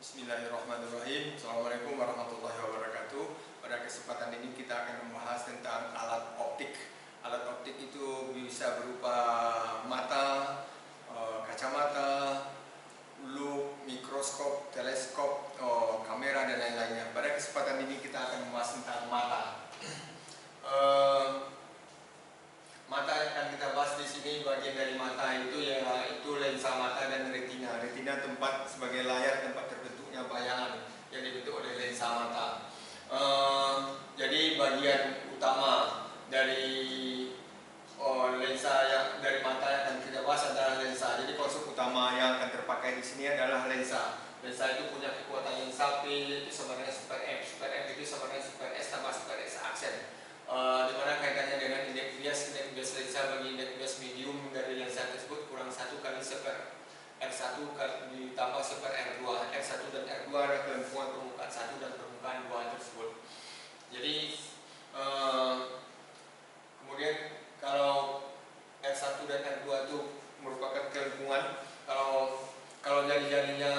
Bismillahirrahmanirrahim. Assalamualaikum warahmatullahi wabarakatuh. Pada kesempatan ini kita akan membahas tentang alat optik. Alat optik itu bisa berupa mata, kacamata, loop, mikroskop, teleskop, kamera dan lain-lainnya. Pada kesempatan ini kita akan membahas tentang mata. Mata yang akan kita bahas di sini, bagian dari mata itu yaitu lensa mata dan retina. Retina tempat sebagai layar tempat terbentuknya bayangan yang dibentuk oleh lensa mata. Jadi bagian utama dari lensa yang dari mata yang akan kita bahas adalah lensa. Jadi konsep utama yang akan terpakai di sini adalah lensa. Lensa itu punya kekuatan lensa P itu sama dengan super F. Super F itu sama dengan super S tambah super S aksen. Dimana kaitannya dengan indeks bias lensa bagi indeks bias medium dari lensa tersebut kurang 1 kali super R1 ditambah super R2. R1 dan R2 adalah kelempungan permukaan 1 dan permukaan 2 tersebut. Jadi kemudian kalau R1 dan R2 itu merupakan kelempungan, kalau jari-jarinya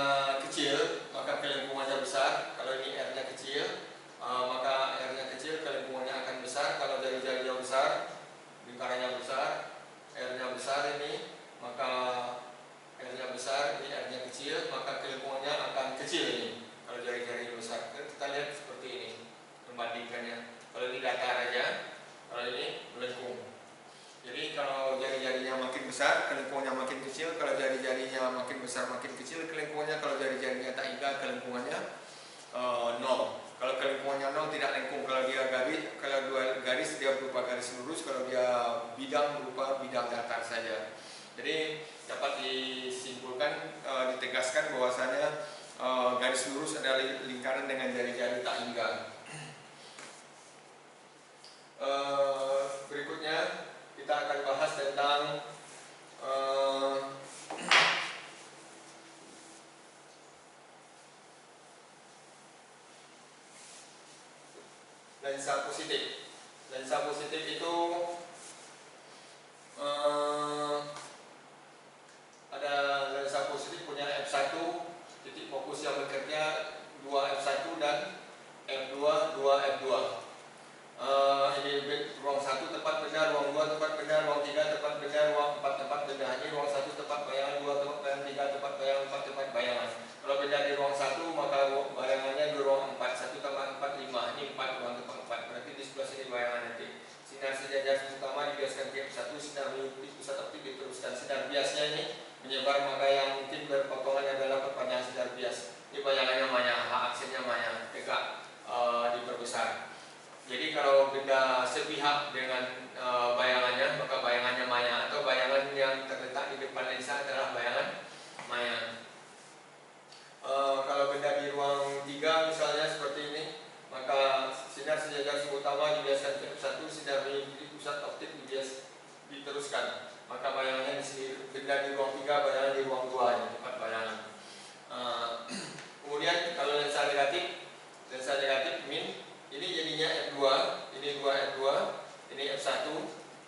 kecil maka kelempungannya besar. Kalau ini R-nya kecil maka R-nya kecil, kelempungannya akan besar. Kalau jari-jarinya besar, lingkarannya besar, R-nya besar ini, maka R-nya besar, ini R-nya kecil, maka kelempungannya akan kecil ini. Kalau jari-jarinya besar, kita lihat seperti ini membandingkannya. Kalau ini datar aja, kalau ini melengkung. Jadi kalau jari-jarinya makin besar, kelempungannya makin kecil. Kalau jari-jarinya makin besar, makin kecil kelempungannya. Kalau jari-jarinya tak hingga, kelempungannya 0. Kalau kelempungannya 0 tidak lengkung. Kalau dia garis, kalau dua garis dia berupa garis lurus. Kalau dia bidang berupa bidang datar saja. Jadi dapat disimpulkan, ditegaskan bahwasanya garis lurus adalah lingkaran dengan jari-jari tak hingga. Berikutnya kita akan bahas tentang lensa positif. Lensa positif itu ada lensa positif punya F1 titik fokus yang bekerja 2F1 dan F2 2F2. Ini ruang 1 tempat benar, ruang 2 tempat benar, ruang 3 tempat benar, ruang 4 tempat benar. Ini ruang 1 tempat bayangan, 2 tempat bayangan, 3 tempat bayangan, 4 tempat bayangan. Kalau beda di ruang 1 maka bayangannya di ruang 4, 1 tambah 4 5. Ini 4 ruang tempat 4. Berarti di sebelah sini bayangan nanti. Sinar sejajar utama dibiaskan ke F1, sinar mengikuti pusat optik diteruskan. Sinar biasnya ini menyebar, maka yang mungkin berpotongan adalah perpanjangan sinar bias. Ini bayangannya maya, H aksennya maya, tegak diperbesar. Jadi kalau benda sepihak dengan bayangannya, maka bayangannya maya, atau bayangan yang terletak di depan lensa adalah bayangan maya. Kalau benda di ruang 3 misalnya seperti ini, maka sinar sejajar utama dibiaskan ke F1, sinar mengikuti pusat optik diteruskan. Maka bayangannya di sini, benda di ruang 3, bayangan di ruang 2, ini tempat bayangan. Kemudian kalau lensa negatif min, ini jadinya F2, ini 2F2, ini F1,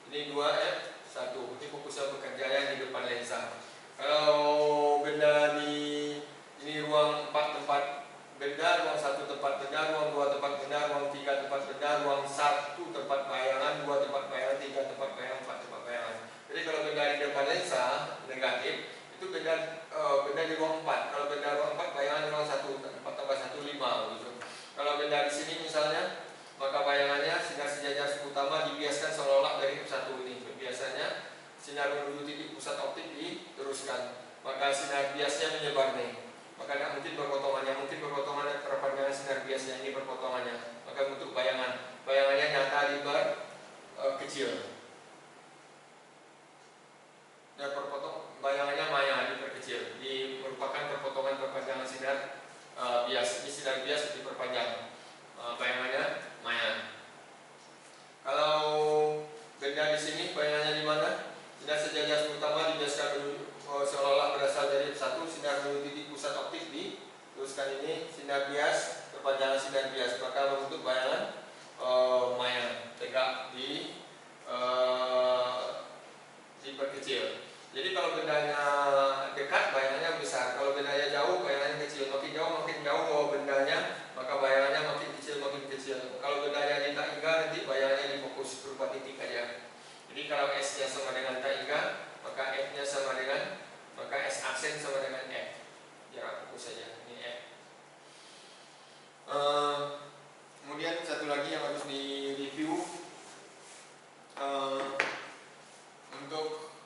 ini 2F1. Ini fokus yang bekerja yang di depan lensa. Kalau benda di ini ruang 4 tempat benda, ruang 1 tempat benda, ruang 2 tempat benda, ruang 3 tempat benda, ruang 1 tempat bayangan, 2 tempat bayangan, 3 tempat bayangan, 4 tempat bayangan. Jadi kalau benda di depan lensa negatif, itu benda di ruang 4. Kalau benda ruang 4 bayangan ruang 1, 4 tambah 1 5 gitu. Kalau benda di sini misalnya, maka bayangannya sinar sejajar utama dibiaskan seolah-olah dari F1 ini. Biasanya sinar menuju titik pusat optik diteruskan. Maka sinar biasnya menyebar nih. Maka tidak mungkin berpotongan perpanjangan sinar biasnya ini berpotongannya. Maka untuk bayangannya nyata diperkecil. Dan bayangannya maya diperkecil. Ini merupakan perpotongan perpanjangan sinar bias. Ini sinar bias diperpanjang, bayangannya maya. Kalau benda di sini bayangannya di mana? Sinar sejajar utama dibiaskan seolah-olah berasal dari F1, sinar menuju titik pusat optik diteruskan. Ini sinar bias, perpanjangan sinar bias, maka membentuk bayangan maya, tegak diperkecil. Jadi kalau bendanya dekat bayangannya besar, kalau bendanya jauh bayangannya kecil. Makin jauh makin aksen sama dengan F, jarak fokus saja, ini F. Kemudian satu lagi yang harus di review, untuk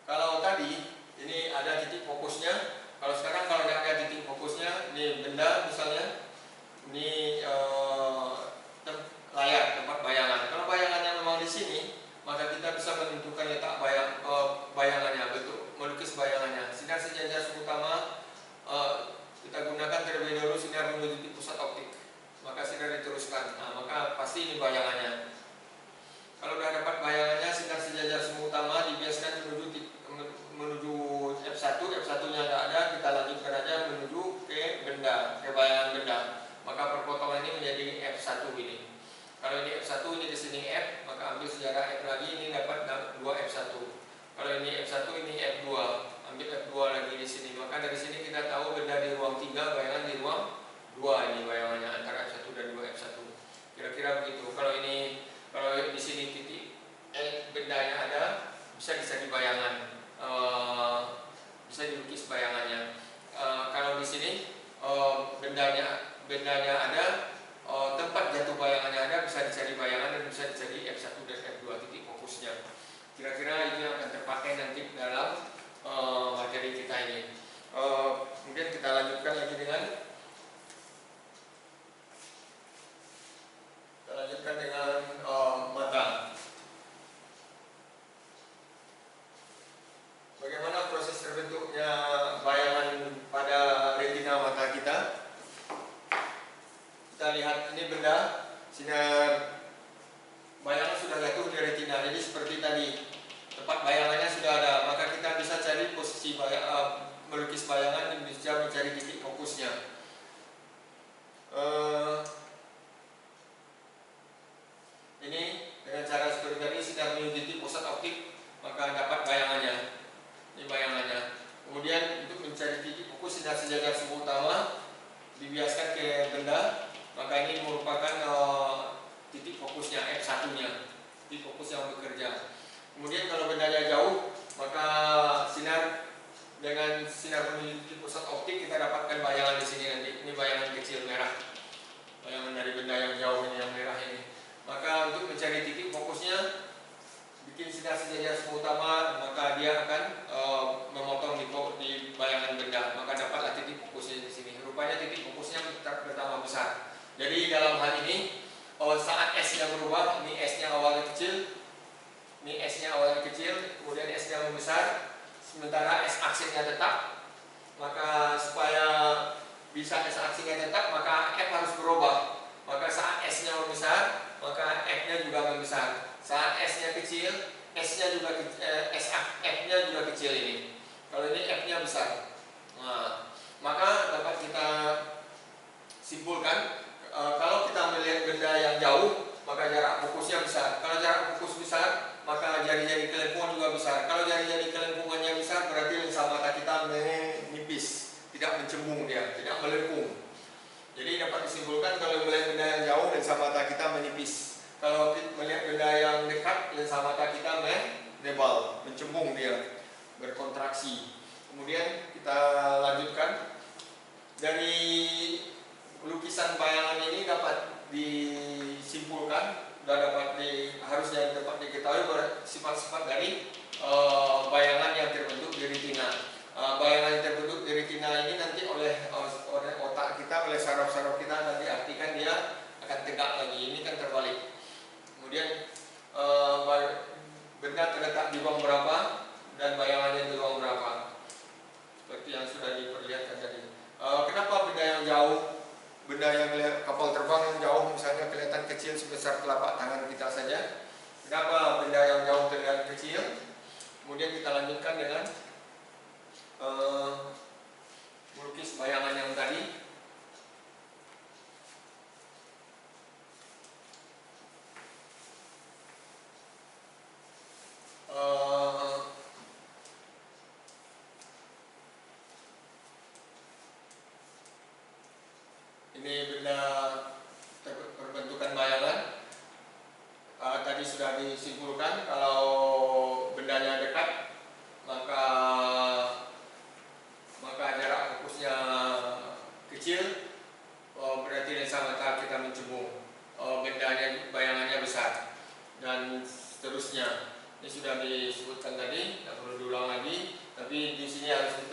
kalau tadi ini ada titik fokusnya, kalau sekarang kalau nggak ada titik fokusnya, ini benda misalnya, ini layar tempat bayangan. Kalau bayangannya memang di sini, maka kita bisa menentukan letak bayangannya, bentuk melukis bayangannya. Sinar sejajar utama kita gunakan terlebih dahulu sinar menuju titik pusat optik, maka sinar diteruskan. Nah, maka pasti ini bayangannya. Kalau sudah dapat bayangannya, sinar sejajar semua utama dibiaskan menuju F1, F1-nya nggak ada, kita lanjutkan aja menuju ke benda, ke bayangan benda. Maka perpotongan ini menjadi F1 ini. Kalau ini F1, ini di sini F, maka ambil sejarah F lagi, ini dapat 2F1. Kalau ini F1, ini F2, ambil F2 lagi di sini. Maka dari sini kita tahu benda di ruang 3, bayangan di ruang 2 ini bayangannya antara F1 dan 2F1. Kira-kira begitu. Kalau di sini titik bendanya ada, bisa di bayangan, bisa dilukis bayangannya. Kalau di sini bendanya ada, tempat jatuh bayangannya ada, bisa dicari bayangan dan bisa dicari F1 dan F2 titik fokusnya. Kira-kira itu yang akan terpakai nanti dalam materi kita ini. Kemudian kita lanjutkan lagi dengan mata. Bagaimana proses terbentuknya bayangan pada retina mata kita? Kita lihat ini benda, sinar bayangan sudah jatuh di retina. Jadi seperti tadi, tempat bayangannya sudah ada, maka kita bisa cari posisi melukis bayangan dan bisa mencari titik fokusnya. Ini dengan cara seperti tadi, sinar menuju titik pusat optik, maka dapat bayangannya. Ini bayangannya. Kemudian untuk mencari titik fokus sinar sejajar semua utama dibiaskan ke benda, maka ini merupakan titik fokusnya, F1-nya, titik fokus yang bekerja. Kemudian kalau bendanya jauh, maka dengan sinar menuju titik pusat optik kita dapatkan bayangan di sini nanti. Ini bayangan kecil merah, bayangan dari benda yang jauh ini, yang merah ini. Maka untuk mencari titik fokusnya, bikin sinar sejajar semua utama, maka dia akan memotong di bayangan benda, maka dapatlah titik fokusnya di sini. Rupanya titik fokusnya bertambah besar. Jadi dalam hal ini, saat S-nya berubah, ini S-nya awalnya kecil, ini S-nya awalnya kecil, kemudian S-nya membesar, sementara S-aksinya tetap. Maka supaya bisa S-aksinya tetap, maka F harus berubah. Maka saat S-nya membesar, maka F-nya juga membesar. Saat S-nya kecil, F-nya juga kecil ini. Kalau ini F-nya besar. Nah, maka dapat kita simpulkan, kalau kita melihat benda yang jauh, maka jarak fokusnya besar. Kalau jarak fokus besar, maka jari-jari kelengkungan juga besar. Kalau jari-jari kelengkungannya besar, berarti lensa mata kita menipis, tidak mencembung dia, tidak melengkung. Jadi dapat disimpulkan kalau melihat benda yang jauh, lensa mata kita menipis. Kalau melihat benda yang dekat, lensa mata kita menebal, mencembung dia, berkontraksi. Kemudian kita lanjutkan. Dari lukisan bayangan ini dapat disimpulkan, harusnya dapat diketahui sifat-sifat dari bayangan yang terbentuk di retina. Bayangan yang terbentuk di retina ini nanti oleh otak kita, oleh saraf-saraf kita nanti artikan dia akan tegak lagi. Ini kan terbalik. Kemudian benda terletak di ruang berapa dan bayangannya di ruang berapa, seperti yang sudah diperlihatkan tadi. Kenapa benda yang jauh, benda yang kapal terbang yang jauh misalnya kelihatan kecil sebesar telapak tangan kita saja? Kenapa benda yang jauh terlihat kecil? Kemudian kita lanjutkan dengan melukis bayangan yang tadi. Ini benda perbentukan bayangan. Tadi sudah disimpulkan kalau bendanya dekat, maka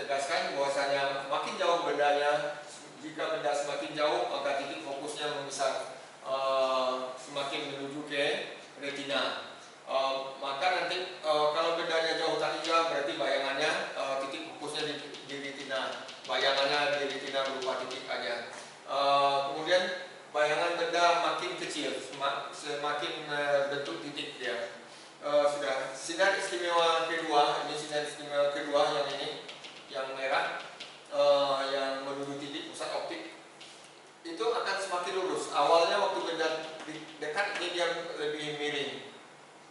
tegaskan bahwasanya makin jauh bendanya, jika benda semakin jauh maka titik fokusnya membesar, semakin menuju ke retina. Maka nanti kalau bendanya jauh tak hingga berarti bayangannya titik fokusnya di retina, bayangannya di retina berupa titik aja. Kemudian bayangan benda makin kecil, semakin bentuk titik dia. Sudah. Sinar istimewa kedua, ini sinar istimewa kedua yang ini, yang merah, yang menuju titik pusat optik, itu akan semakin lurus. Awalnya waktu benda dekat ini dia lebih miring.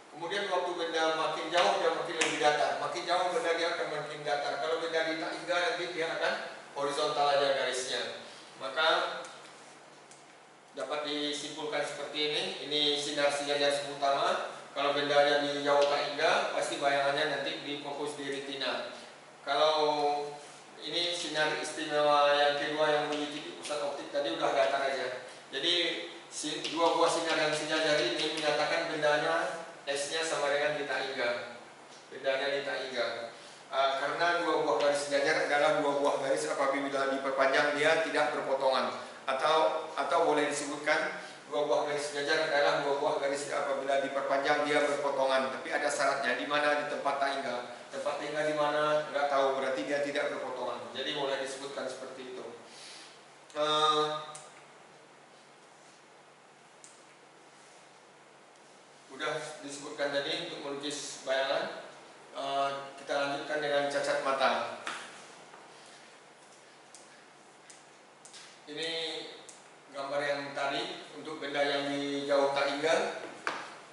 Kemudian waktu benda makin jauh dia makin lebih datar. Makin jauh benda dia akan makin datar. Kalau benda di tak hingga nanti dia akan horizontal aja garisnya. Maka dapat disimpulkan seperti ini. Ini sinar sejajar utama. Kalau bendanya di jauh tak hingga, pasti bayangannya nanti difokus di retina. Kalau ini sinar istimewa yang kedua yang menuju titik pusat optik tadi udah datar aja. Jadi dua buah sinar yang sejajar ini menyatakan bendanya S-nya sama dengan di tak hingga. Bendanya di tak hingga. Karena dua buah garis sejajar adalah dua buah garis apabila diperpanjang dia tidak berpotongan. Atau boleh disebutkan dua buah garis sejajar adalah dua buah garis apabila diperpanjang dia berpotongan. Tapi ada syaratnya, di mana di tempat tak hingga. Tempat hingga di mana nggak tahu, berarti dia tidak berpotongan. Jadi boleh disebutkan seperti itu. Udah disebutkan tadi untuk melukis bayangan. Kita lanjutkan dengan cacat mata. Ini gambar yang tadi untuk benda yang di jauh tak hingga.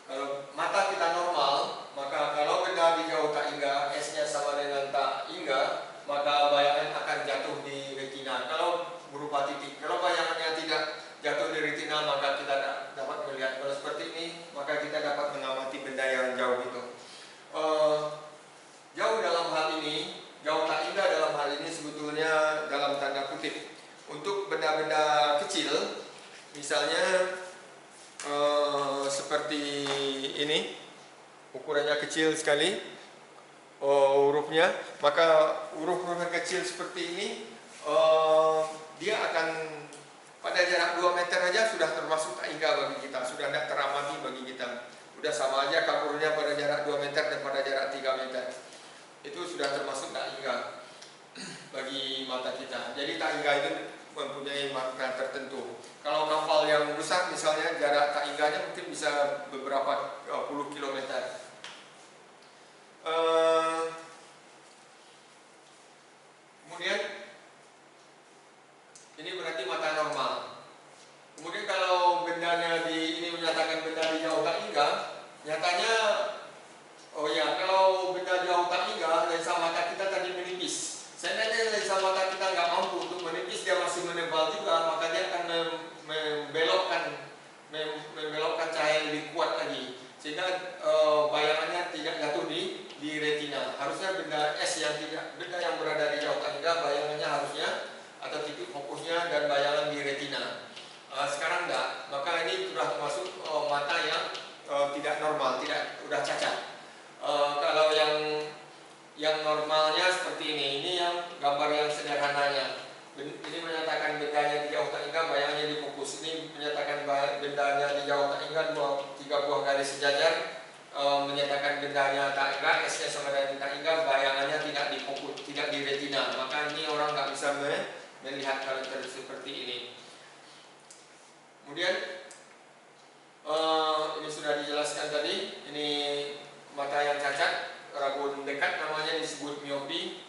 Kalau mata kita normal, maka kalau benda di jauh tak hingga, S-nya sama dengan tak hingga, maka bayangan akan jatuh di retina. Kalau berupa titik, kalau bayangannya tidak jatuh di retina, maka kita dapat melihat. Kalau seperti ini, maka kita dapat mengamati benda yang jauh itu. Jauh dalam hal ini, jauh tak hingga dalam hal ini sebetulnya dalam tanda kutip. Untuk benda-benda kecil, misalnya seperti ini, ukurannya kecil sekali hurufnya, maka huruf-huruf yang kecil seperti ini dia akan pada jarak 2 meter aja sudah termasuk tak hingga bagi kita, sudah tidak teramati bagi kita. Sudah sama aja kapurnya pada jarak 2 meter dan pada jarak 3 meter. Itu sudah termasuk tak hingga bagi mata kita. Jadi tak hingga itu mempunyai makna tertentu. Kalau kapal yang besar misalnya jarak tak hingganya mungkin bisa beberapa puluh kilometer. Kemudian ini berarti mata normal. Kemudian kalau bendanya ini menyatakan benda di jauh tak hingga, nyatanya kalau benda jauh tak hingga, lensa mata kita tadi menipis. Seandainya lensa mata kita nggak mampu untuk menipis, dia masih menebal juga, maka dia akan membelokkan cahaya lebih kuat lagi, sehingga bayangannya tidak jatuh di retina. Harusnya benda S benda yang berada di jauh tak hingga, bayangannya harusnya atau titik fokusnya dan bayangan di retina. Sekarang enggak, maka ini sudah termasuk mata yang tidak normal, udah cacat. Kalau yang normalnya seperti ini yang gambar yang sederhananya. Ini menyatakan bendanya di jauh tak hingga, bayangannya di fokus. Ini menyatakan bendanya di jauh tak hingga, 3 buah garis sejajar, menyatakan bendanya tak hingga, S-nya sama dengan tak hingga, bayangannya tidak di fokus, tidak di retina. Maka ini orang nggak bisa melihat kalau seperti ini. Kemudian ini sudah dijelaskan tadi, ini mata yang cacat, rabun dekat namanya disebut miopi.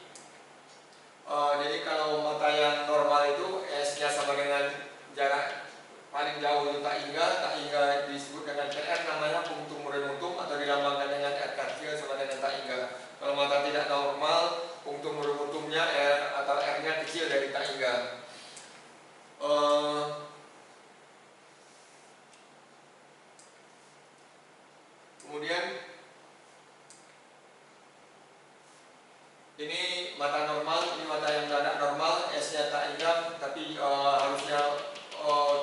Jadi kalau mata yang normal itu S-nya sama dengan jarak paling jauh itu tak hingga disebut dengan PR, namanya punktum remotum atau dilambangkan dengan R kecil sama dengan tak hingga. Kalau mata tidak normal, punktum remotumnya R atau R-nya kecil dari tak hingga. Kemudian ini mata normal, ini mata yang tidak normal, S-nya tak hingga, tapi harusnya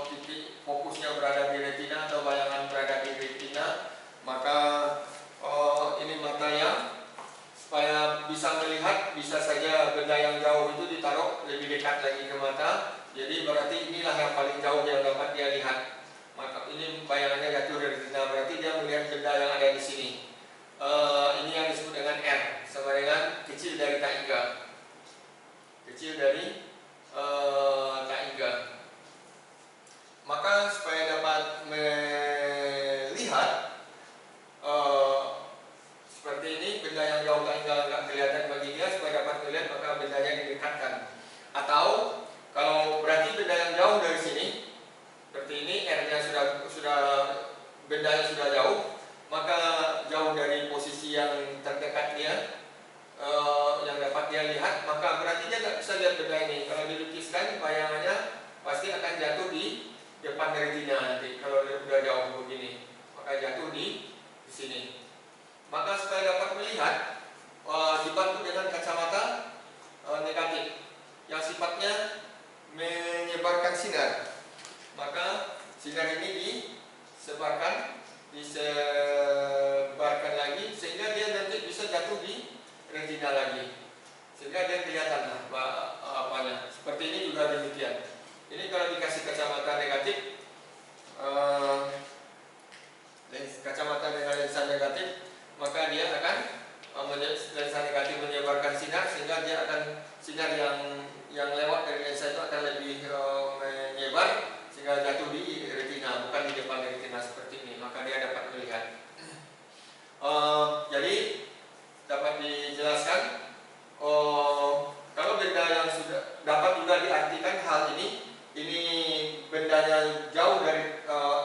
titik fokusnya berada di retina atau bayangan berada di retina. Maka ini mata yang supaya bisa melihat, bisa saja benda yang lebih dekat lagi ke mata. Jadi berarti inilah yang paling jauh yang dapat dia lihat. Maka ini bayangannya jatuh dari retina, berarti dia melihat benda yang ada di sini. Ini yang disebut dengan R, sama dengan kecil dari tak hingga. Kecil dari tak hingga. Maka supaya dapat melihat seperti ini, benda yang jauh tak hingga nggak kelihatan bagi dia, supaya dapat melihat maka bendanya didekatkan. Atau kalau berarti benda yang jauh dari sini, seperti ini, R-nya sudah bendanya sudah jauh, maka jauh dari posisi yang terdekat dia, yang dapat dia lihat, maka berarti dia nggak bisa lihat benda ini. Kalau dilukiskan, bayangannya pasti akan jatuh di depan retina nanti. Kalau dia sudah jauh begini, maka jatuh di sini. Maka supaya dapat melihat, dibantu dengan kacamata negatif yang sifatnya menyebarkan sinar. Maka sinar ini disebarkan lagi sehingga dia nanti bisa jatuh di retina lagi, sehingga dia kelihatan apanya. Seperti ini juga demikian. Ini kalau dikasih kacamata negatif, kacamata dengan lensa negatif, maka dia akan lensa negatif menyebarkan sinar, sehingga dia akan sinar yang lewat dari lensa itu akan lebih menyebar sehingga jatuh di retina, bukan di depan retina seperti ini. Maka dia dapat melihat. Jadi dapat dijelaskan, kalau benda yang sudah dapat juga diartikan hal ini bendanya jauh dari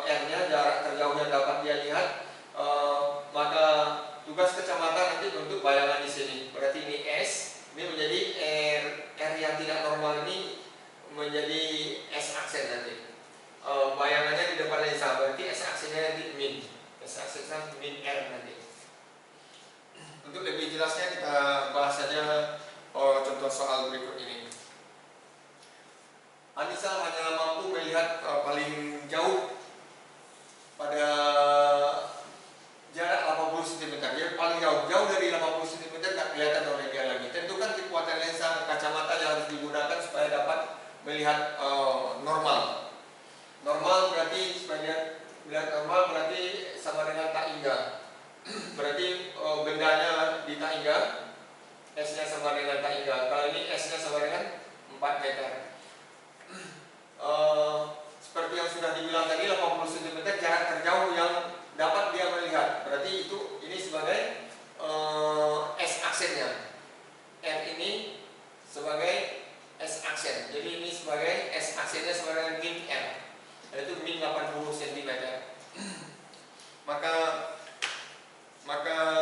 R-nya, jarak terjauh yang dapat dia lihat, maka tugas kacamata nanti untuk bayangan di sini. Berarti ini S, ini menjadi R yang tidak normal ini menjadi S aksen nanti. Bayangannya di depan lensa, berarti S aksennya nanti min, S aksennya min R nanti. Untuk lebih jelasnya kita bahas saja contoh soal berikut ini. Anissa hanya mampu melihat paling jauh pada jarak 80 cm. Dia paling jauh dari 80 cm tidak kelihatan oleh dia lagi. Tentukan kekuatan lensa kacamata yang harus digunakan supaya dapat melihat normal. Normal berarti supaya melihat normal berarti sama dengan tak hingga. Berarti bendanya di tak hingga, S-nya sama dengan tak hingga. Kalau ini S-nya sama dengan 4 meter. Seperti yang sudah dibilang tadi, 80 cm jarak terjauh yang dapat dia melihat. Berarti ini sebagai S aksennya. R ini sebagai S aksen. Jadi ini sebagai S aksennya sama dengan min R, yaitu min 80 cm. Maka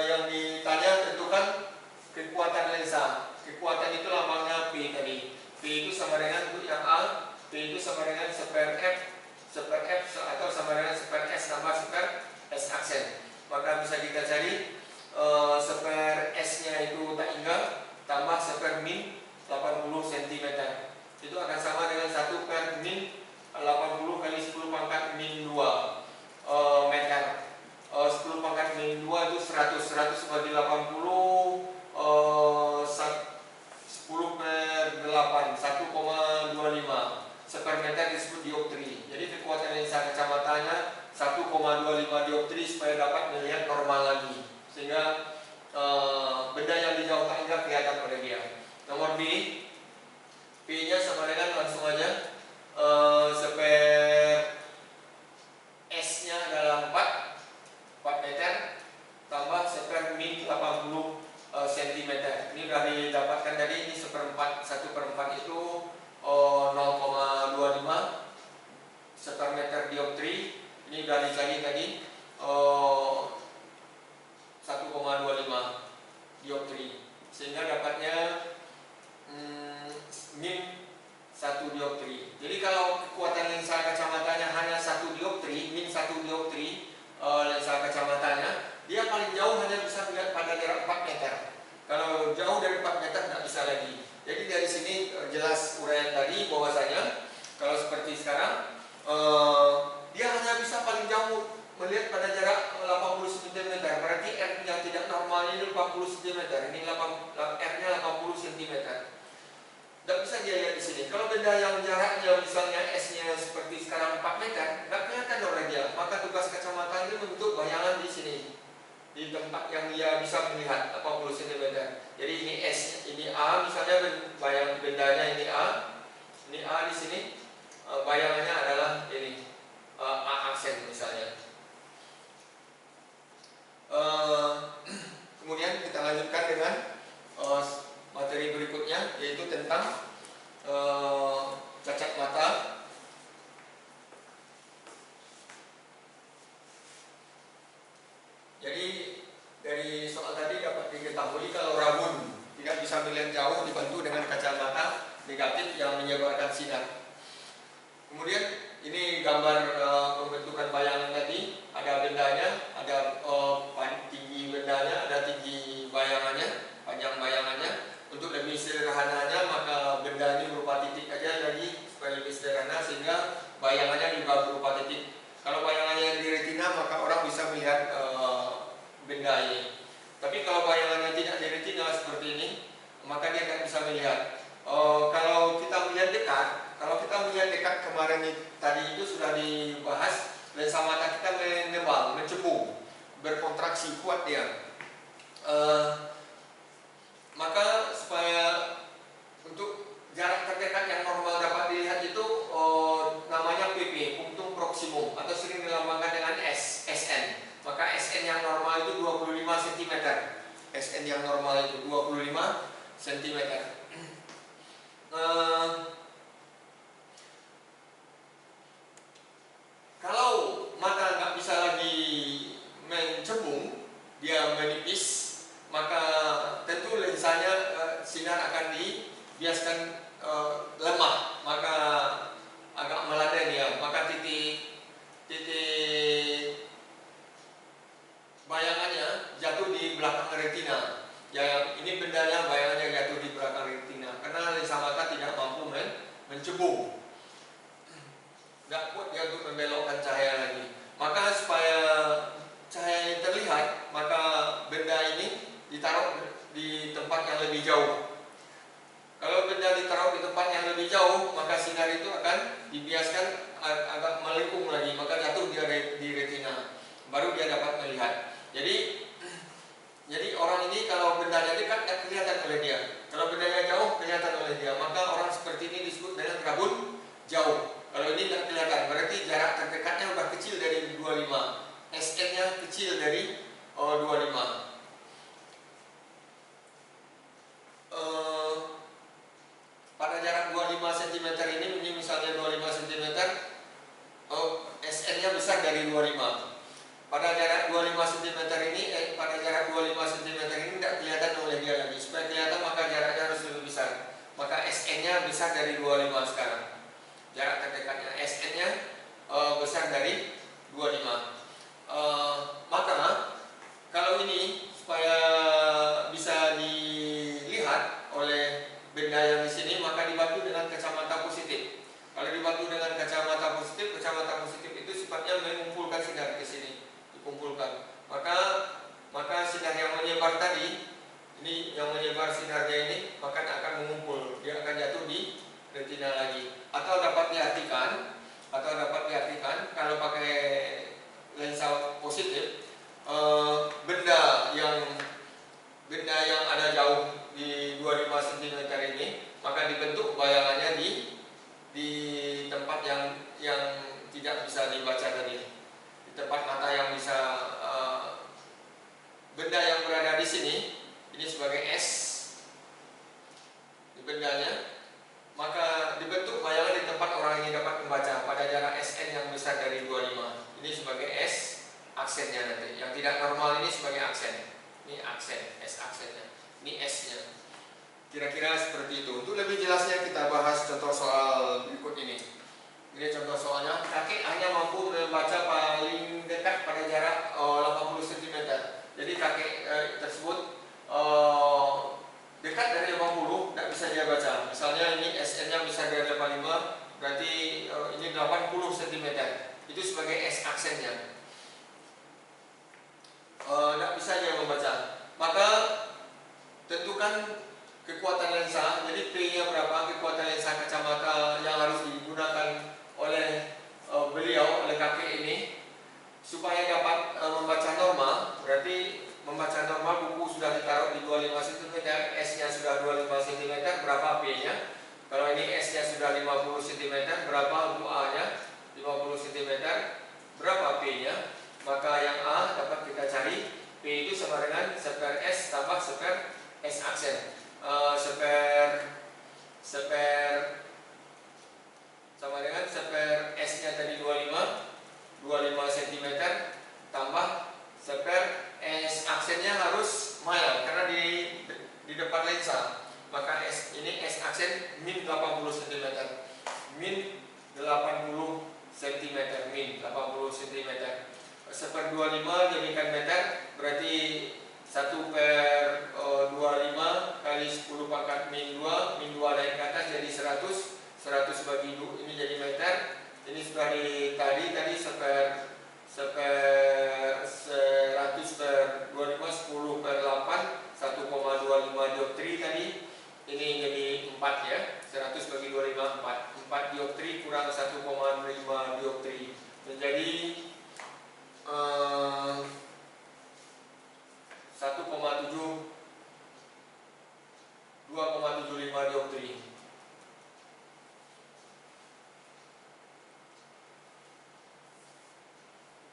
yang ditanya tentukan kekuatan lensa. Kekuatan itu lambangnya P tadi. P itu sama dengan yang A, P itu sama dengan seper F atau sama dengan seper S tambah seper S aksen. Maka bisa kita cari seper S-nya itu tak hingga tambah seper min 80 cm. Itu akan sama dengan 1 per min 80 kali 10 pangkat min 2 meter. 10 pangkat min 2 itu 100 bagi 80, 10 per 8, 1,25 seper meter disebut dioptri. Jadi kekuatan lensa kacamatanya 1,25 dioptri supaya dapat melihat normal lagi, sehingga benda yang di jauh tak hingga kelihatan oleh dia. Nomor B, P-nya sama dengan langsung aja seper S-nya adalah 4 meter tambah seper min 80 cm. Ini sudah didapatkan tadi, ini seperempat, 1/4 itu 0,25 seper meter dioptri. Ini sudah dicari tadi 1,25 dioptri, sehingga dapatnya min 1 dioptri. Jadi kalau kekuatan lensa kacamatanya hanya 1 dioptri, min 1 dioptri lensa kacamatanya, dia paling jauh hanya bisa melihat pada jarak 4 meter. Kalau jauh dari 4 meter tidak bisa lagi. Jadi dari sini jelas uraian tadi bahwasanya kalau seperti sekarang dia hanya bisa paling jauh melihat pada jarak 80 cm. Berarti R yang tidak normal ini 80 cm. Ini R-nya 80 cm. Tidak bisa dia lihat di sini. Kalau benda yang jaraknya misalnya S-nya seperti sekarang 4 meter, nggak kelihatan oleh dia. Maka tugas kacamata ini membentuk bayangan di sini, di tempat yang dia bisa melihat 80 cm. Jadi ini S, ini A, misalnya bayang bendanya ini A di sini, bayangannya adalah ini A aksen misalnya. Kemudian kita lanjutkan dengan materi berikutnya, yaitu tentang cacat mata. Jadi dari soal tadi dapat diketahui kalau rabun tidak bisa melihat jauh dibantu dengan kacamata negatif yang menyebarkan sinar. Kemudian ini gambar pembentukan bayangan tadi, ada bendanya, ada tinggi bendanya, ada tinggi bayangannya, panjang bayangannya. Untuk lebih sederhananya maka benda ini berupa titik aja, jadi supaya lebih sederhana sehingga bayangannya juga berupa titik. Kalau bayangannya di retina maka orang bisa melihat benda ini. Tapi kalau bayangannya tidak di retina seperti ini, maka dia tidak bisa melihat. Kalau kita melihat dekat, kemarin tadi itu sudah dibahas, lensa mata kita menebal, mencembung, berkontraksi kuat dia. Maka supaya untuk jarak terdekat yang normal dapat dilihat itu namanya PP, punktum proximum, atau sering dilambangkan dengan SN. Maka SN yang normal itu 25 cm. SN yang normal itu 25 cm. Kalau mata nggak bisa lagi mencembung, dia menipis, maka tentu lensanya sinar akan dibiaskan lemah, maka agak melandai dia, maka titik bayangannya jatuh di belakang retina. Ya, ini bendanya bayangannya jatuh di belakang retina karena lensa mata tidak mampu mencembung, nggak kuat dia untuk membelokkan cahaya lagi. Maka supaya cahaya ini terlihat, maka benda ini ditaruh di tempat yang lebih jauh. Kalau benda ditaruh di tempat yang lebih jauh, maka sinar itu akan dibiaskan agak melengkung lagi, maka jatuh dia di retina, baru dia dapat melihat. Jadi orang ini kalau bendanya dekat tidak kelihatan oleh dia, kalau bendanya jauh kelihatan oleh dia, maka orang seperti ini disebut dengan rabun jauh. Kalau ini tidak kelihatan, berarti jarak terdekatnya sudah kecil dari 25, SN-nya kecil dari 25. Pada jarak 25 cm ini misalnya 25 cm, SN-nya besar dari 25. Pada jarak 25 cm ini, pada jarak 25 cm ini tidak kelihatan oleh dia lagi. Supaya kelihatan maka jaraknya harus lebih besar. Maka SN-nya besar dari 25 sekarang. Jarak terdekatnya SN-nya besar dari 25. Maka kalau ini supaya bisa dilihat oleh benda yang di sini, maka dibantu dengan kacamata positif. Kalau dibantu dengan kacamata positif itu sifatnya mengumpulkan sinar ke sini, dikumpulkan. Maka sinar yang menyebar tadi, ini yang menyebar sinarnya ini, maka akan mengumpul, dia akan jatuh di retina lagi. Atau dapat diartikan kalau pakai lensa positif, benda yang ada jauh di 25 cm ini, maka dibentuk bayangannya di tempat yang tidak bisa dibaca tadi, di tempat mata yang bisa. Benda yang berada di sini ini sebagai S, di bendanya, maka dibentuk bayangan di tempat orang ini dapat membaca pada jarak SN yang besar dari 25. Ini sebagai S aksennya nanti. Yang tidak normal ini sebagai aksen. Ini aksen, S aksennya. Ini S-nya. Kira-kira seperti itu. Untuk lebih jelasnya kita bahas contoh soal berikut ini. Ini contoh soalnya, kakek hanya mampu membaca paling dekat pada jarak 80 cm. Jadi kakek tersebut dekat dari 80, tidak bisa dia baca. Misalnya ini SN-nya bisa dari 85, berarti ini 80 cm. Itu sebagai S aksennya. Tidak bisa dia membaca. Maka tentukan kekuatan lensa. Jadi P-nya berapa, kekuatan lensa kacamata spare S-nya tadi 25 cm tambah spare S aksennya harus mild karena di depan lensa. Maka S ini S aksen min 80 cm. Min 80 cm, min 80 cm. Spare 25 jadikan meter, berarti 1 per 25 kali 10 pangkat min 2, min 2 naik ke atas jadi 100 bagi 2, ini jadi meter. Ini sudah tadi spare 100 per 25, 10 per 8, 1,25 dioptri tadi. Ini jadi 4 ya, 100 bagi 25, 4 dioptri kurang 1,5 dioptri menjadi 2,75 dioptri.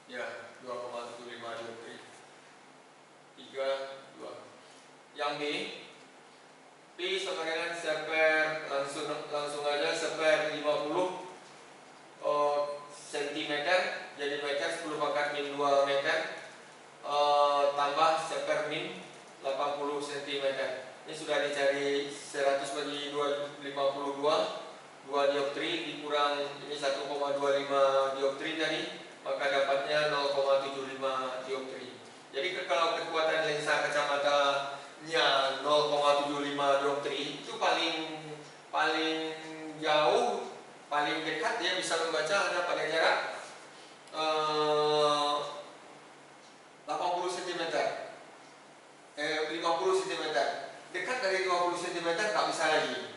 Ya, 2,75 dioptri. 3, 2. Yang B sama dengan spare langsung aja spare 50 cm jadi meter, 10 pangkat min 2 meter tambah spare min 80 cm. Ini sudah dicari 100 bagi 52 2 dioptri dikurang ini 1,25 dioptri tadi, maka dapatnya 0,75 dioptri. Jadi kalau kekuatan lensa kacamatanya 0,75 dioptri itu paling jauh, paling dekat dia bisa membaca hanya pada jarak 80 cm, 50 cm. Dekat dari 20 cm nggak bisa lagi.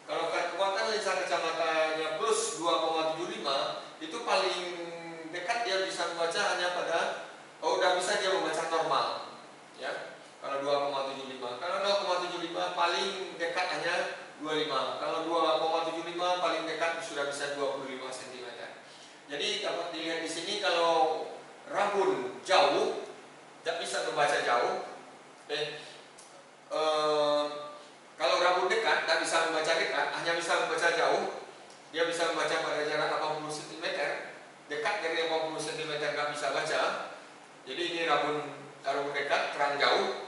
Kalau kekuatan lensa kacamatanya plus 2,75 itu paling dekat dia bisa membaca hanya pada udah bisa dia membaca normal ya. Kalau 2,75, kalau 0,75 paling dekat hanya 25. Kalau 2,75 paling dekat sudah bisa 25 cm. Jadi dapat dilihat di sini kalau rabun jauh tidak bisa membaca jauh. Kalau rabun dekat tidak bisa membaca dekat, hanya bisa membaca jauh. Dia bisa membaca pada jarak 80 cm. Dekat dari 80 cm nggak bisa baca. Jadi ini rabun dekat, terang jauh.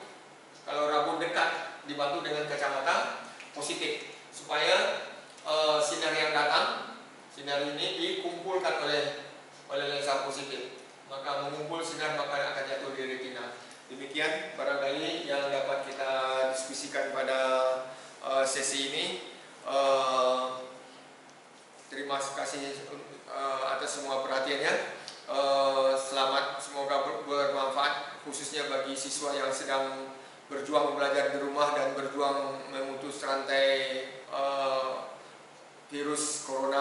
Kalau rabun dekat dibantu dengan kacamata positif supaya sinar yang datang, sinar ini dikumpulkan oleh lensa positif. Maka mengumpul sinar maka akan jatuh di retina. Demikian barangkali yang dapat kita diskusikan pada sesi ini. Terima kasih atas semua perhatiannya. Selamat, semoga bermanfaat khususnya bagi siswa yang sedang berjuang belajar di rumah dan berjuang memutus rantai virus corona